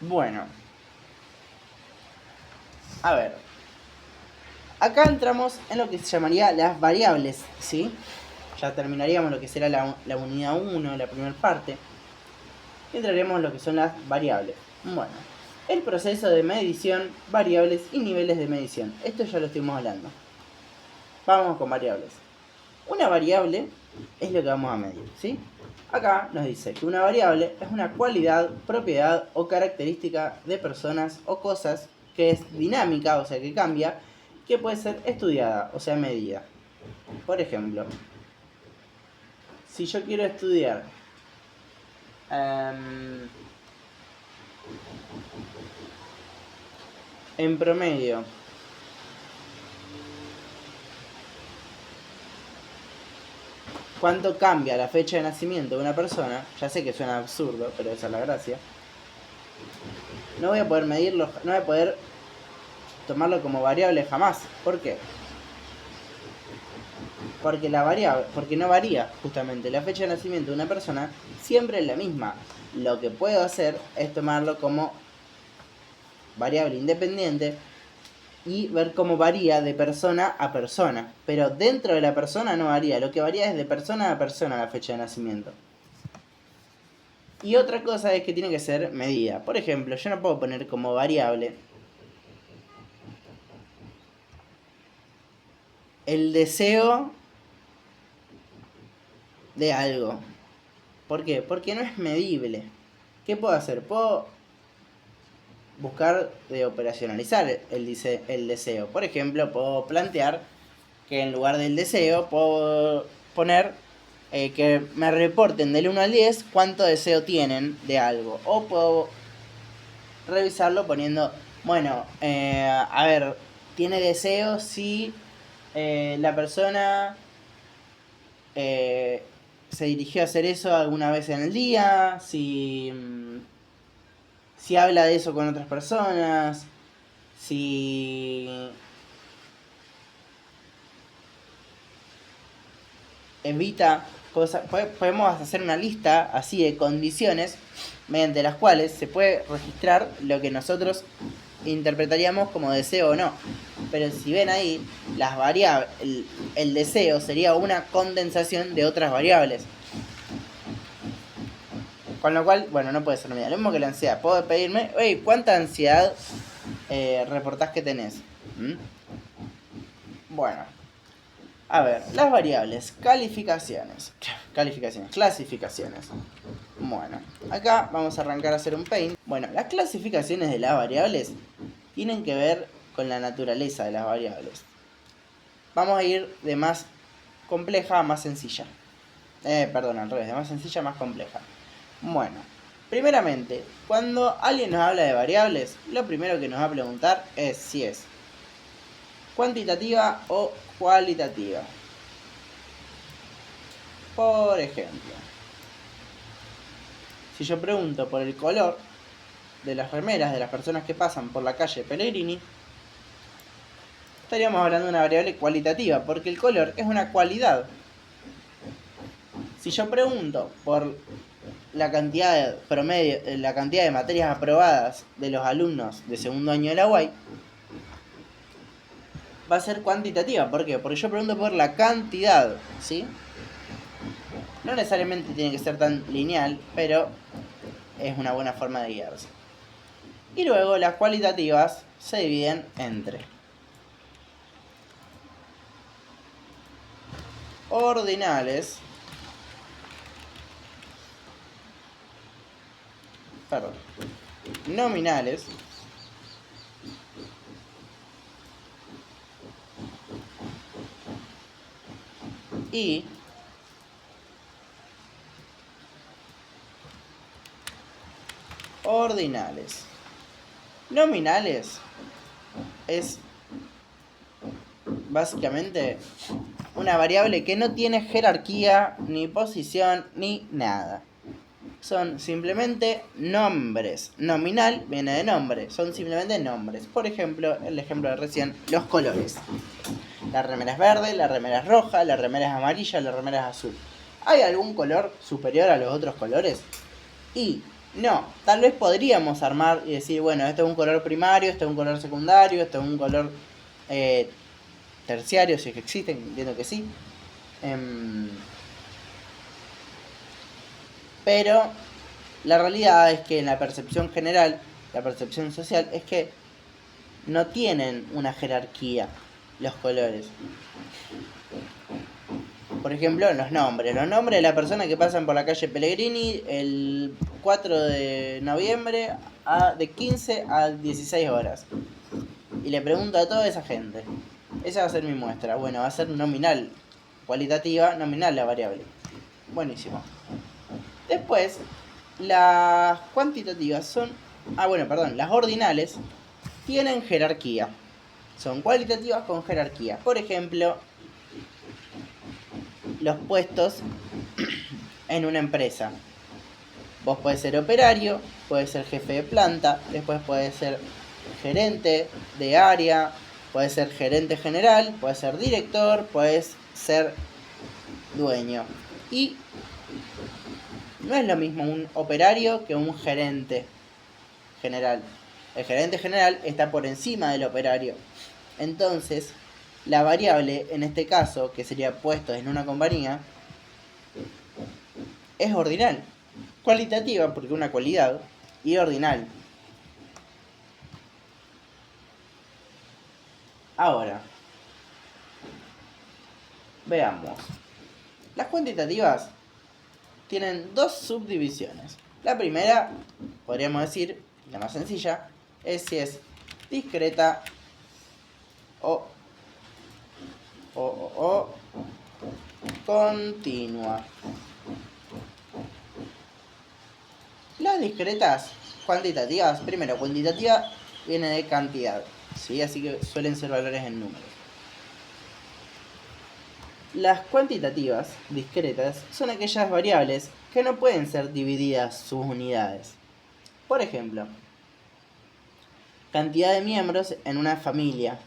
Bueno, a ver. Acá entramos en lo que se llamaría las variables, ¿sí? Ya terminaríamos lo que será la unidad 1, la primera parte. Y entraremos en lo que son las variables. Bueno, el proceso de medición, variables y niveles de medición. Esto ya lo estuvimos hablando. Vamos con variables. Una variable es lo que vamos a medir, ¿sí? Acá nos dice que una variable es una cualidad, propiedad o característica de personas o cosas que es dinámica, o sea que cambia, que puede ser estudiada, o sea medida. Por ejemplo, si yo quiero estudiar en promedio cuánto cambia la fecha de nacimiento de una persona, ya sé que suena absurdo, pero esa es la gracia, no voy a poder medirlo, no voy a poder tomarlo como variable jamás. ¿Por qué? Porque no varía, justamente. La fecha de nacimiento de una persona siempre es la misma. Lo que puedo hacer es tomarlo como variable independiente y ver cómo varía de persona a persona. Pero dentro de la persona no varía. Lo que varía es de persona a persona la fecha de nacimiento. Y otra cosa es que tiene que ser medida. Por ejemplo, yo no puedo poner como variable el deseo de algo. ¿Por qué? Porque no es medible. ¿Qué puedo hacer? Puedo buscar de operacionalizar el deseo. Por ejemplo, puedo plantear que en lugar del deseo puedo poner que me reporten del 1 al 10 cuánto deseo tienen de algo. O puedo revisarlo poniendo, bueno, a ver, tiene deseo si la persona se dirigió a hacer eso alguna vez en el día, si habla de eso con otras personas, si evita cosas. Podemos hacer una lista así de condiciones mediante las cuales se puede registrar lo que nosotros interpretaríamos como deseo o no. Pero si ven ahí, las variables, el deseo sería una condensación de otras variables. Con lo cual, bueno, no puede ser medida. Lo mismo que la ansiedad. Puedo pedirme, oye, ¿cuánta ansiedad reportás que tenés? Bueno, a ver, las variables, clasificaciones. Bueno, acá vamos a arrancar a hacer un paint. Bueno, las clasificaciones de las variables tienen que ver con la naturaleza de las variables. Vamos a ir de más compleja a más sencilla. Perdón, al revés, de más sencilla a más compleja. Bueno, primeramente, cuando alguien nos habla de variables, lo primero que nos va a preguntar es si es cuantitativa o cualitativa. Por ejemplo, si yo pregunto por el color de las remeras de las personas que pasan por la calle Pellegrini, estaríamos hablando de una variable cualitativa, porque el color es una cualidad. Si yo pregunto por la cantidad promedio, la cantidad de materias aprobadas de los alumnos de segundo año de la UAI, va a ser cuantitativa. ¿Por qué? Porque yo pregunto por la cantidad, ¿sí? No necesariamente tiene que ser tan lineal, pero es una buena forma de guiarse. Y luego las cualitativas se dividen entre ordinales, nominales y ordinales. Nominales es básicamente una variable que no tiene jerarquía, ni posición, ni nada. Son simplemente nombres. Nominal viene de nombre, son simplemente nombres. Por ejemplo, el ejemplo de recién, los colores. La remera es verde, la remera es roja, la remera es amarilla, la remera es azul. ¿Hay algún color superior a los otros colores? Y No, tal vez podríamos armar y decir, bueno, esto es un color primario, esto es un color secundario, esto es un color terciario, si es que existen, entiendo que sí. Pero la realidad es que en la percepción general, la percepción social, es que no tienen una jerarquía los colores. Por ejemplo, los nombres. Los nombres de las personas que pasan por la calle Pellegrini el 4 de noviembre de 15 a 16 horas. Y le pregunto a toda esa gente. Esa va a ser mi muestra. Bueno, va a ser nominal. Cualitativa, nominal la variable. Buenísimo. Después, las cuantitativas son... las ordinales tienen jerarquía. Son cualitativas con jerarquía. Por ejemplo, los puestos en una empresa. Vos podés ser operario, podés ser jefe de planta, después podés ser gerente de área, podés ser gerente general, podés ser director, podés ser dueño. Y no es lo mismo un operario que un gerente general. El gerente general está por encima del operario. Entonces, la variable, en este caso, que sería puestos en una compañía, es ordinal. Cualitativa, porque una cualidad, y ordinal. Ahora, veamos. Las cuantitativas tienen dos subdivisiones. La primera, podríamos decir, la más sencilla, es si es discreta o continua. Las discretas cuantitativas, primero, cuantitativa viene de cantidad, ¿sí? Así que suelen ser valores en números. Las cuantitativas discretas son aquellas variables que no pueden ser divididas sus unidades. Por ejemplo, cantidad de miembros en una familia.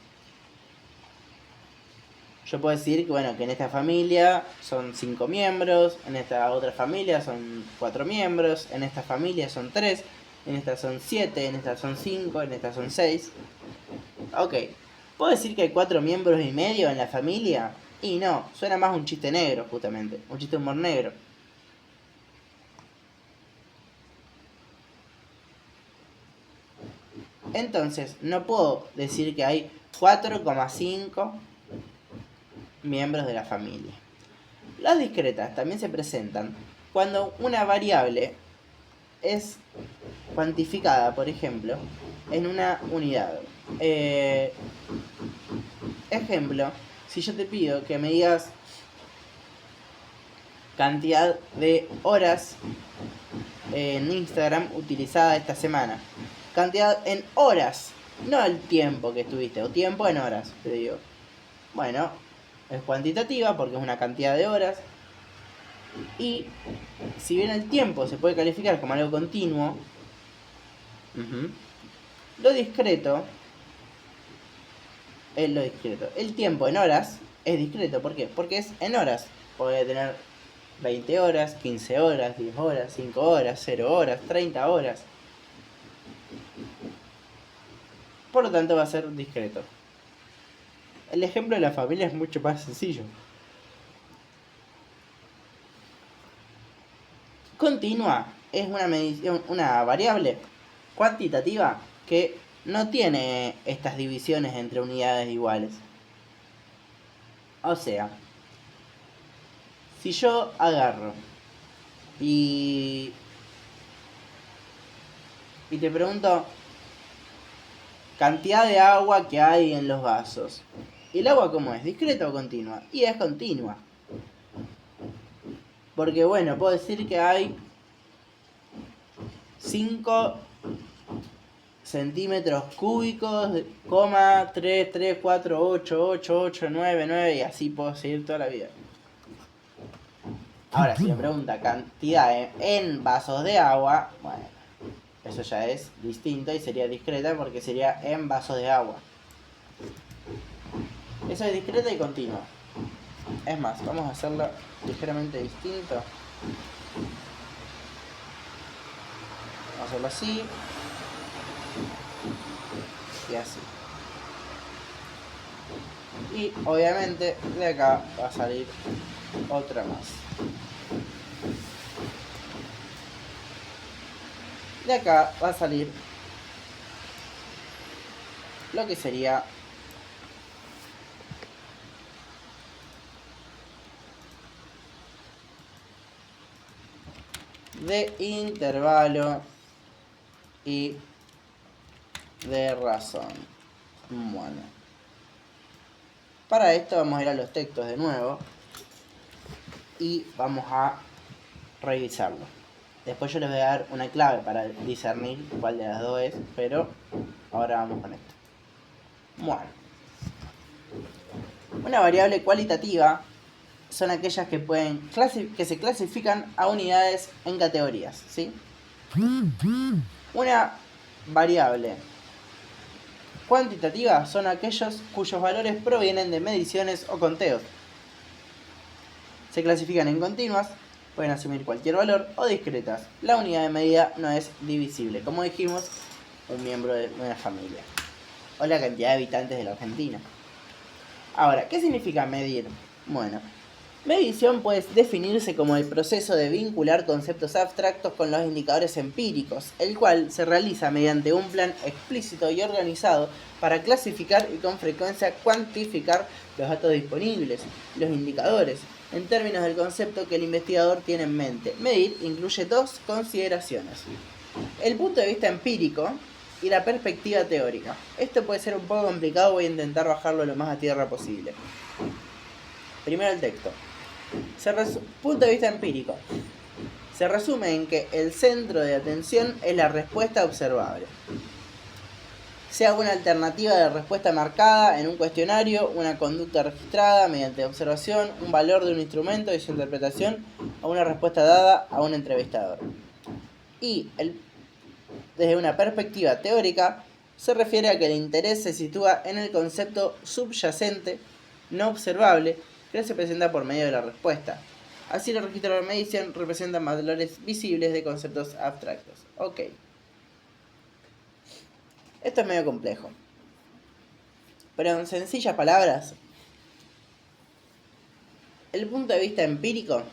Yo puedo decir que en esta familia son 5 miembros, en esta otra familia son 4 miembros, en esta familia son 3, en esta son 7, en esta son 5, en esta son 6. Ok, ¿puedo decir que hay 4 miembros y medio en la familia? Y no, suena más un chiste negro, justamente, un chiste de humor negro. Entonces, no puedo decir que hay 4,5 miembros de la familia. Las discretas también se presentan cuando una variable es cuantificada, por ejemplo, en una unidad. Ejemplo, si yo te pido que me digas cantidad de horas en Instagram utilizada esta semana. Cantidad en horas, no el tiempo que estuviste, o tiempo en horas, te digo. Bueno, es cuantitativa porque es una cantidad de horas. Y si bien el tiempo se puede calificar como algo continuo, lo discreto es lo discreto. El tiempo en horas es discreto. ¿Por qué? Porque es en horas. Puede tener 20 horas, 15 horas, 10 horas, 5 horas, 0 horas, 30 horas. Por lo tanto va a ser discreto. El ejemplo de la familia es mucho más sencillo. Continua es una medición, una variable cuantitativa que no tiene estas divisiones entre unidades iguales. O sea, si yo agarro y te pregunto cantidad de agua que hay en los vasos. ¿Y el agua cómo es? ¿Discreta o continua? Y es continua. Porque puedo decir que hay 5 centímetros cúbicos, 3, 3, 4, 8, 8, 8, 9, 9 y así puedo seguir toda la vida. Ahora, si me pregunta cantidad en vasos de agua, eso ya es distinto y sería discreta porque sería en vasos de agua. Eso es discreta y continua. Es más, vamos a hacerlo ligeramente distinto. Vamos a hacerlo así. Y así. Y obviamente de acá va a salir otra más. De acá va a salir lo que sería de intervalo y de razón. Bueno, para esto vamos a ir a los textos de nuevo y vamos a revisarlo. Después yo les voy a dar una clave para discernir cuál de las dos es, pero ahora vamos con esto. Bueno, una variable cualitativa son aquellas que que se clasifican a unidades en categorías, ¿sí? Una variable cuantitativa son aquellos cuyos valores provienen de mediciones o conteos. Se clasifican en continuas, pueden asumir cualquier valor, o discretas. La unidad de medida no es divisible, como dijimos, un miembro de una familia, o la cantidad de habitantes de la Argentina. Ahora, ¿qué significa medir? Bueno, medición puede definirse como el proceso de vincular conceptos abstractos con los indicadores empíricos, el cual se realiza mediante un plan explícito y organizado para clasificar y con frecuencia cuantificar los datos disponibles, los indicadores, en términos del concepto que el investigador tiene en mente. Medir incluye dos consideraciones: el punto de vista empírico y la perspectiva teórica. Esto puede ser un poco complicado, voy a intentar bajarlo lo más a tierra posible. Primero el texto. Punto de vista empírico. Se resume en que el centro de atención es la respuesta observable. Sea una alternativa de respuesta marcada en un cuestionario, una conducta registrada mediante observación, un valor de un instrumento y su interpretación, o una respuesta dada a un entrevistador. Y desde una perspectiva teórica, se refiere a que el interés se sitúa en el concepto subyacente, no observable, que se presenta por medio de la respuesta. Así, los registros de medición representan valores visibles de conceptos abstractos. Ok. Esto es medio complejo, pero en sencillas palabras, el punto de vista empírico,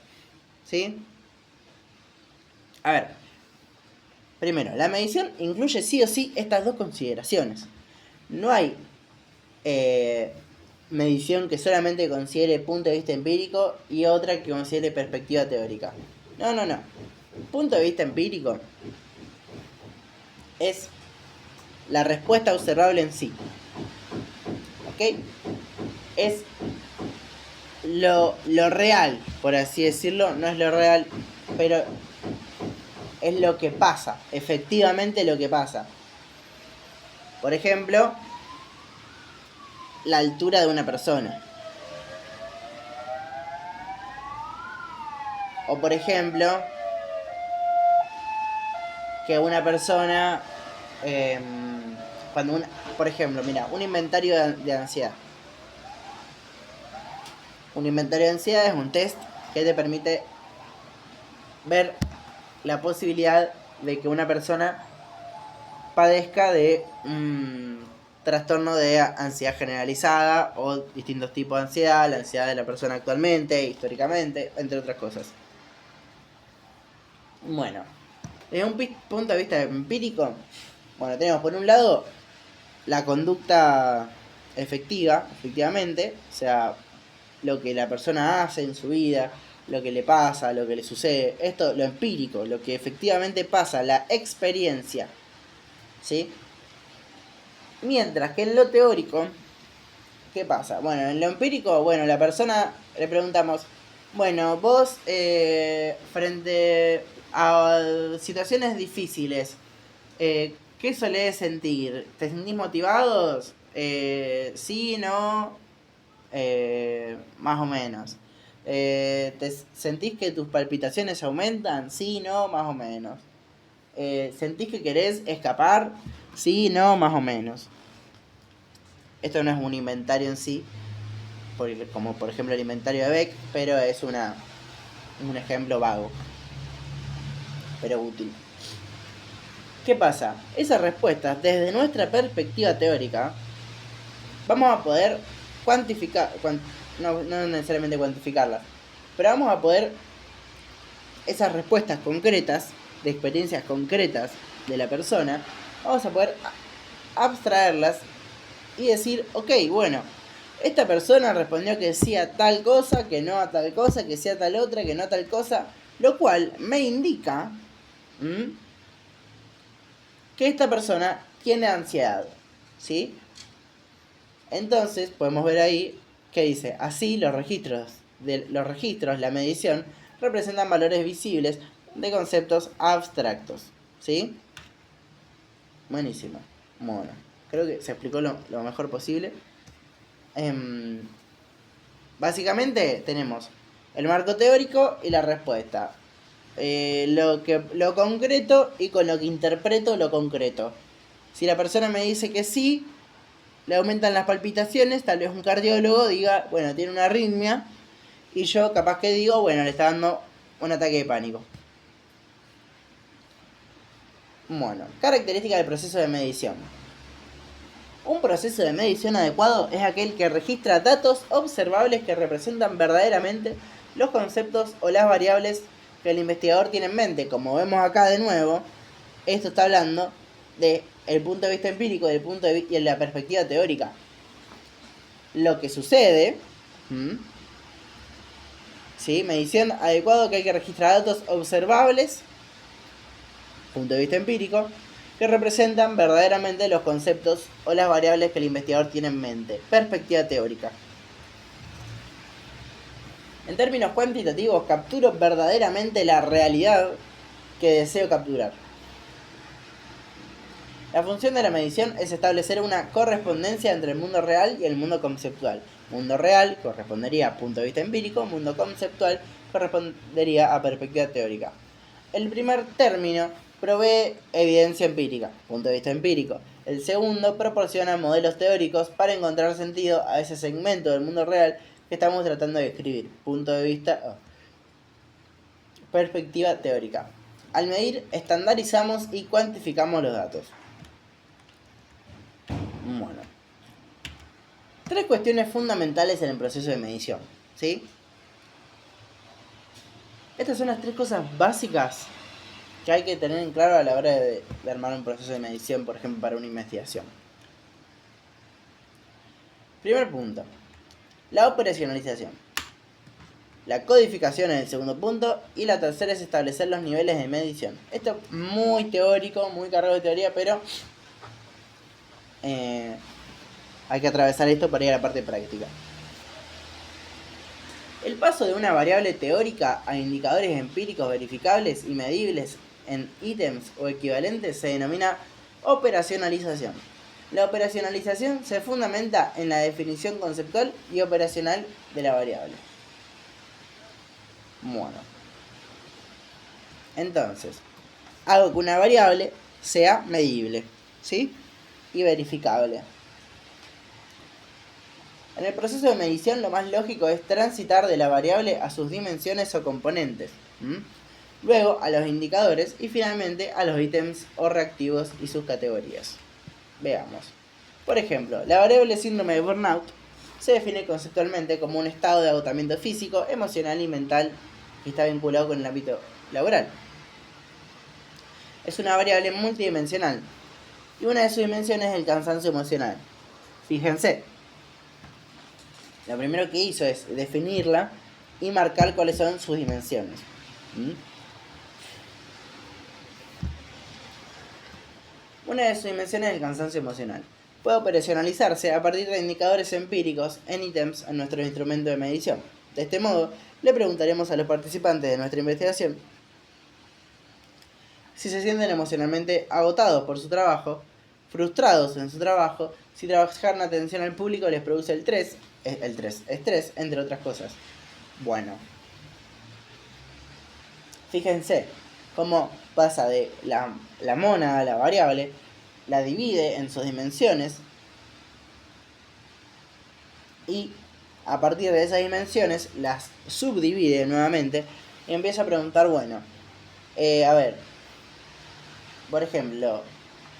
¿sí? A ver, primero, la medición incluye sí o sí estas dos consideraciones. No hay medición que solamente considere punto de vista empírico y otra que considere perspectiva teórica. No. Punto de vista empírico es la respuesta observable en sí. ¿Ok? Es lo real, por así decirlo. No es lo real, pero es lo que pasa. Efectivamente lo que pasa. Por ejemplo, la altura de una persona. O por ejemplo, que una persona... por ejemplo, mira, un inventario de ansiedad. Un inventario de ansiedad es un test que te permite ver la posibilidad de que una persona padezca de trastorno de ansiedad generalizada o distintos tipos de ansiedad, la ansiedad de la persona actualmente, históricamente, entre otras cosas. Bueno, desde un punto de vista empírico, bueno, tenemos por un lado la conducta efectivamente, o sea, lo que la persona hace en su vida, lo que le pasa, lo que le sucede, esto, lo empírico, lo que efectivamente pasa, la experiencia, ¿sí? Mientras que en lo teórico, ¿qué pasa? Bueno, en lo empírico, bueno, la persona le preguntamos, bueno, vos frente a situaciones difíciles, ¿qué solés sentir? ¿Te sentís motivados? Sí, no, más o menos. ¿Te sentís que tus palpitaciones aumentan? Sí, no, más o menos. ¿Sentís que querés escapar? Sí, no, más o menos. Esto no es un inventario en sí, como por ejemplo el inventario de Beck, pero es un ejemplo vago, pero útil. ¿Qué pasa? Esas respuestas, desde nuestra perspectiva teórica, vamos a poder cuantificar, no necesariamente cuantificarlas, pero vamos a poder, esas respuestas concretas, de experiencias concretas de la persona, vamos a poder abstraerlas y decir, ok, bueno, esta persona respondió que sí a tal cosa, que no a tal cosa, que sí a tal otra, que no a tal cosa, lo cual me indica que esta persona tiene ansiedad, ¿sí? Entonces podemos ver ahí que dice, así los registros, la medición, representan valores visibles de conceptos abstractos, ¿sí? Buenísimo. Bueno, creo que se explicó lo mejor posible. Básicamente tenemos el marco teórico y la respuesta. Lo concreto y con lo que interpreto lo concreto. Si la persona me dice que sí, le aumentan las palpitaciones, tal vez un cardiólogo diga, bueno, tiene una arritmia, y yo capaz que digo, bueno, le está dando un ataque de pánico. Bueno, características del proceso de medición. Un proceso de medición adecuado es aquel que registra datos observables que representan verdaderamente los conceptos o las variables que el investigador tiene en mente. Como vemos acá de nuevo, esto está hablando de el punto de vista empírico y de la perspectiva teórica. Lo que sucede, ¿sí? Medición adecuado que hay que registrar datos observables, punto de vista empírico, que representan verdaderamente los conceptos o las variables que el investigador tiene en mente. Perspectiva teórica. En términos cuantitativos, capturo verdaderamente la realidad que deseo capturar. La función de la medición es establecer una correspondencia entre el mundo real y el mundo conceptual. Mundo real correspondería a punto de vista empírico, mundo conceptual correspondería a perspectiva teórica. El primer término provee evidencia empírica, punto de vista empírico. El segundo proporciona modelos teóricos para encontrar sentido a ese segmento del mundo real que estamos tratando de describir, punto de vista perspectiva teórica. Al medir, estandarizamos y cuantificamos los datos. Bueno, 3 cuestiones fundamentales en el proceso de medición, ¿sí? Estas son las 3 cosas básicas que hay que tener en claro a la hora de armar un proceso de medición, por ejemplo, para una investigación. Primer punto, la operacionalización. La codificación es el segundo punto y la tercera es establecer los niveles de medición. Esto es muy teórico, muy cargado de teoría, pero hay que atravesar esto para ir a la parte práctica. El paso de una variable teórica a indicadores empíricos verificables y medibles en ítems o equivalentes se denomina operacionalización. La operacionalización se fundamenta en la definición conceptual y operacional de la variable. Bueno, entonces, hago que una variable sea medible, ¿sí? Y verificable. En el proceso de medición lo más lógico es transitar de la variable a sus dimensiones o componentes, luego a los indicadores y finalmente a los ítems o reactivos y sus categorías. Veamos. Por ejemplo, la variable síndrome de burnout se define conceptualmente como un estado de agotamiento físico, emocional y mental que está vinculado con el ámbito laboral. Es una variable multidimensional y una de sus dimensiones es el cansancio emocional. Fíjense, lo primero que hizo es definirla y marcar cuáles son sus dimensiones. Una de sus dimensiones es el cansancio emocional. Puede operacionalizarse a partir de indicadores empíricos en ítems en nuestro instrumento de medición. De este modo, le preguntaremos a los participantes de nuestra investigación si se sienten emocionalmente agotados por su trabajo, frustrados en su trabajo, si trabajar en atención al público les produce estrés, entre otras cosas. Bueno, fíjense cómo pasa de la mónada, la variable, la divide en sus dimensiones y a partir de esas dimensiones las subdivide nuevamente y empieza a preguntar, bueno, a ver, por ejemplo,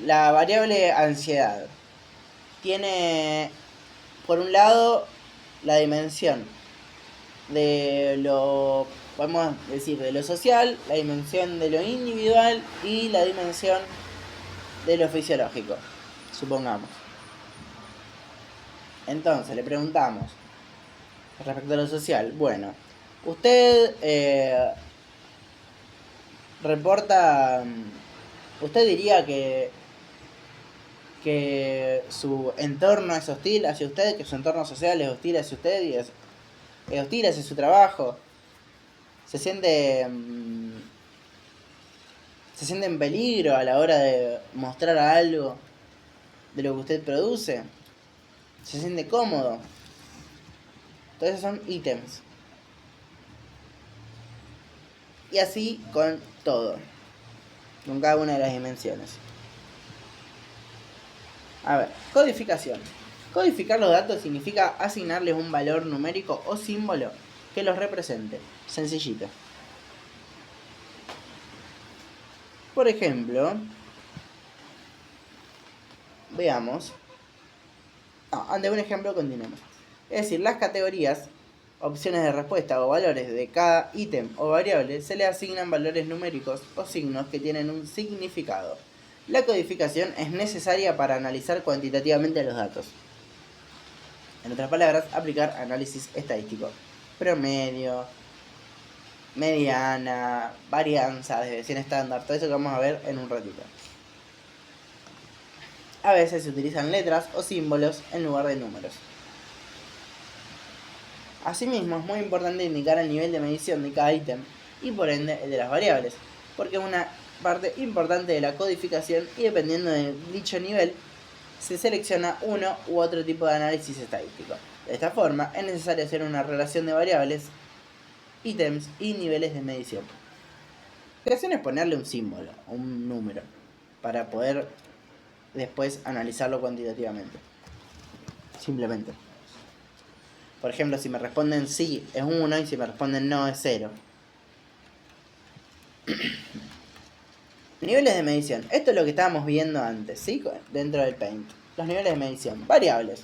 la variable ansiedad tiene, por un lado, la dimensión de lo, podemos decir, de lo social, la dimensión de lo individual y la dimensión de lo fisiológico, supongamos. Entonces, le preguntamos, respecto a lo social, bueno, usted reporta, usted diría que su entorno es hostil hacia usted, que su entorno social es hostil hacia usted y es hostil hacia su trabajo, se siente en peligro a la hora de mostrar algo de lo que usted produce, se siente cómodo. Entonces son ítems. Y así con todo, con cada una de las dimensiones. A ver, codificación. Codificar los datos significa asignarles un valor numérico o símbolo que los represente. Sencillito. Por ejemplo, veamos. Ante un ejemplo continuemos. Es decir, las categorías, opciones de respuesta o valores de cada ítem o variable se le asignan valores numéricos o signos que tienen un significado. La codificación es necesaria para analizar cuantitativamente los datos. En otras palabras, aplicar análisis estadístico. Promedio, mediana, varianza, desviación estándar, todo eso que vamos a ver en un ratito. A veces se utilizan letras o símbolos en lugar de números. Asimismo, es muy importante indicar el nivel de medición de cada ítem y por ende el de las variables, porque es una parte importante de la codificación y dependiendo de dicho nivel se selecciona uno u otro tipo de análisis estadístico. De esta forma, es necesario hacer una relación de variables, ítems y niveles de medición. La creación es ponerle un símbolo, un número, para poder después analizarlo cuantitativamente. Simplemente. Por ejemplo, si me responden sí es 1 y si me responden no es 0. Niveles de medición. Esto es lo que estábamos viendo antes, ¿sí? Dentro del Paint. Los niveles de medición. Variables.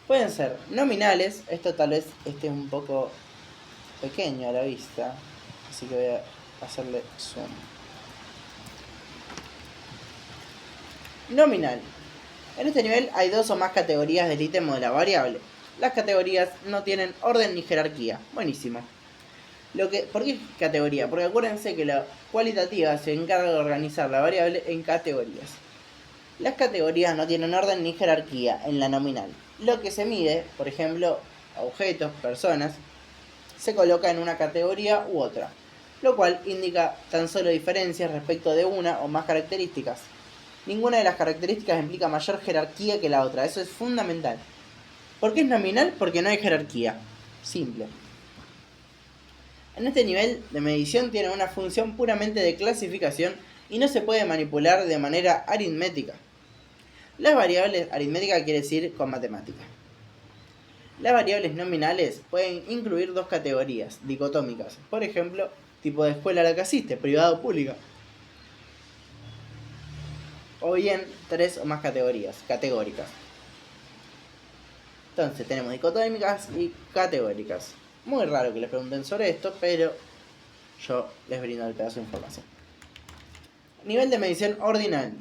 Pueden ser nominales. Esto tal vez esté un poco pequeño a la vista. Así que voy a hacerle zoom. Nominal. En este nivel hay dos o más categorías del ítem o de la variable. Las categorías no tienen orden ni jerarquía. Buenísimo. ¿Por qué categoría? Porque acuérdense que la cualitativa se encarga de organizar la variable en categorías. Las categorías no tienen orden ni jerarquía en la nominal. Lo que se mide, por ejemplo, objetos, personas, se coloca en una categoría u otra, lo cual indica tan solo diferencias respecto de una o más características. Ninguna de las características implica mayor jerarquía que la otra, eso es fundamental. ¿Por qué es nominal? Porque no hay jerarquía. Simple. En este nivel de medición tiene una función puramente de clasificación y no se puede manipular de manera aritmética. Las variables, aritmética quiere decir con matemática. Las variables nominales pueden incluir dos categorías dicotómicas, por ejemplo, tipo de escuela a la que asiste, privada o pública. O bien tres o más categorías, categóricas. Entonces tenemos dicotómicas y categóricas. Muy raro que les pregunten sobre esto, pero yo les brindo el pedazo de información. Nivel de medición ordinal.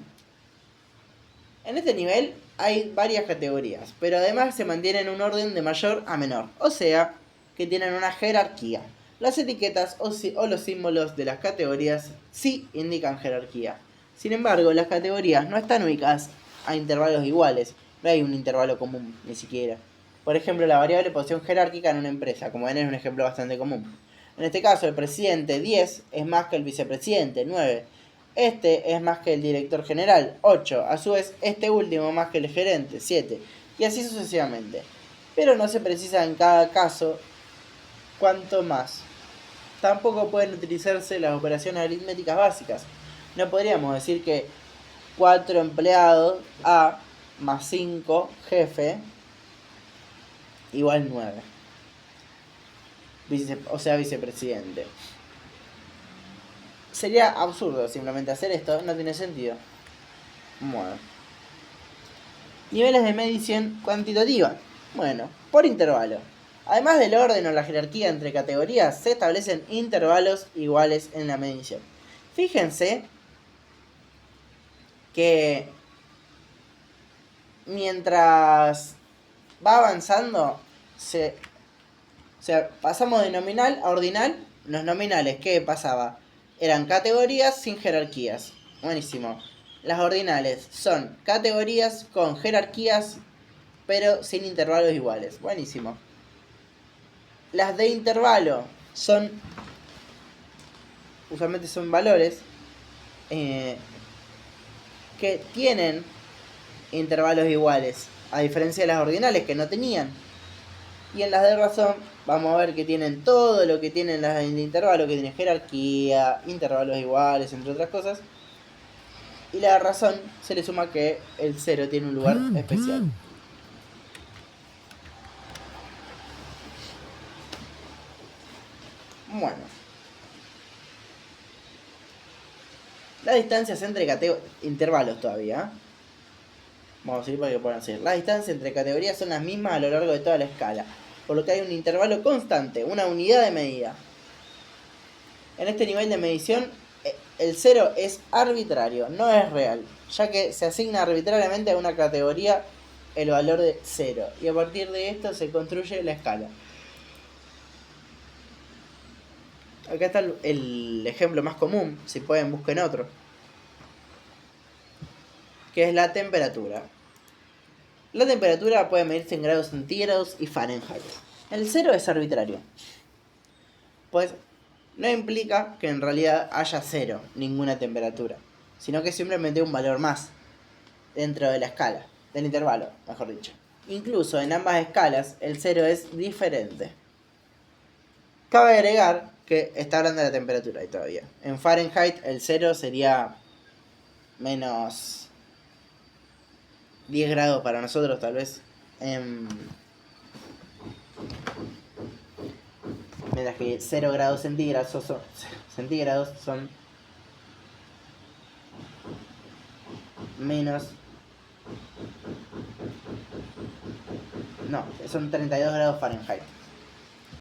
En este nivel hay varias categorías, pero además se mantienen en un orden de mayor a menor, o sea, que tienen una jerarquía. Las etiquetas o los símbolos de las categorías sí indican jerarquía. Sin embargo, las categorías no están ubicadas a intervalos iguales, no hay un intervalo común, ni siquiera. Por ejemplo, la variable posición jerárquica en una empresa, como ven es un ejemplo bastante común. En este caso, el presidente 10 es más que el vicepresidente 9. Este es más que el director general 8. A su vez, este último más que el gerente 7. Y así sucesivamente. Pero no se precisa en cada caso cuánto más. Tampoco pueden utilizarse las operaciones aritméticas básicas. No podríamos decir que 4 empleados A más 5 jefe igual 9. O sea, vicepresidente. sería absurdo simplemente hacer esto, no tiene sentido. Bueno. Niveles de medición cuantitativa. Bueno, por intervalo. Además del orden o la jerarquía entre categorías, se establecen intervalos iguales en la medición. Fíjense que mientras va avanzando, pasamos de nominal a ordinal. Los nominales, ¿qué pasaba? Eran categorías sin jerarquías. Buenísimo. Las ordinales son categorías con jerarquías, pero sin intervalos iguales. Buenísimo. Las de intervalo usualmente son valores que tienen intervalos iguales, a diferencia de las ordinales que no tenían. Y en las de razón vamos a ver que tienen todo lo que tienen las de intervalo, que tienen jerarquía, intervalos iguales, entre otras cosas. Y la de razón se le suma que el 0 tiene un lugar especial. Bueno. Las distancias entre intervalos todavía. Vamos a ir para que puedan seguir. Las distancias entre categorías son las mismas a lo largo de toda la escala, por lo que hay un intervalo constante, una unidad de medida. En este nivel de medición, el 0 es arbitrario, no es real, ya que se asigna arbitrariamente a una categoría el valor de 0, y a partir de esto se construye la escala. Acá está el ejemplo más común, si pueden busquen otro, que es la temperatura. La temperatura puede medirse en grados centígrados y Fahrenheit. El 0 es arbitrario, pues no implica que en realidad haya 0, ninguna temperatura, sino que es simplemente un valor más dentro de la escala, del intervalo, mejor dicho. Incluso en ambas escalas el 0 es diferente. Cabe agregar que está hablando de la temperatura ahí todavía. En Fahrenheit el 0 sería menos 10 grados para nosotros, tal vez. Mientras que 0 grados centígrados son menos... No, son 32 grados Fahrenheit.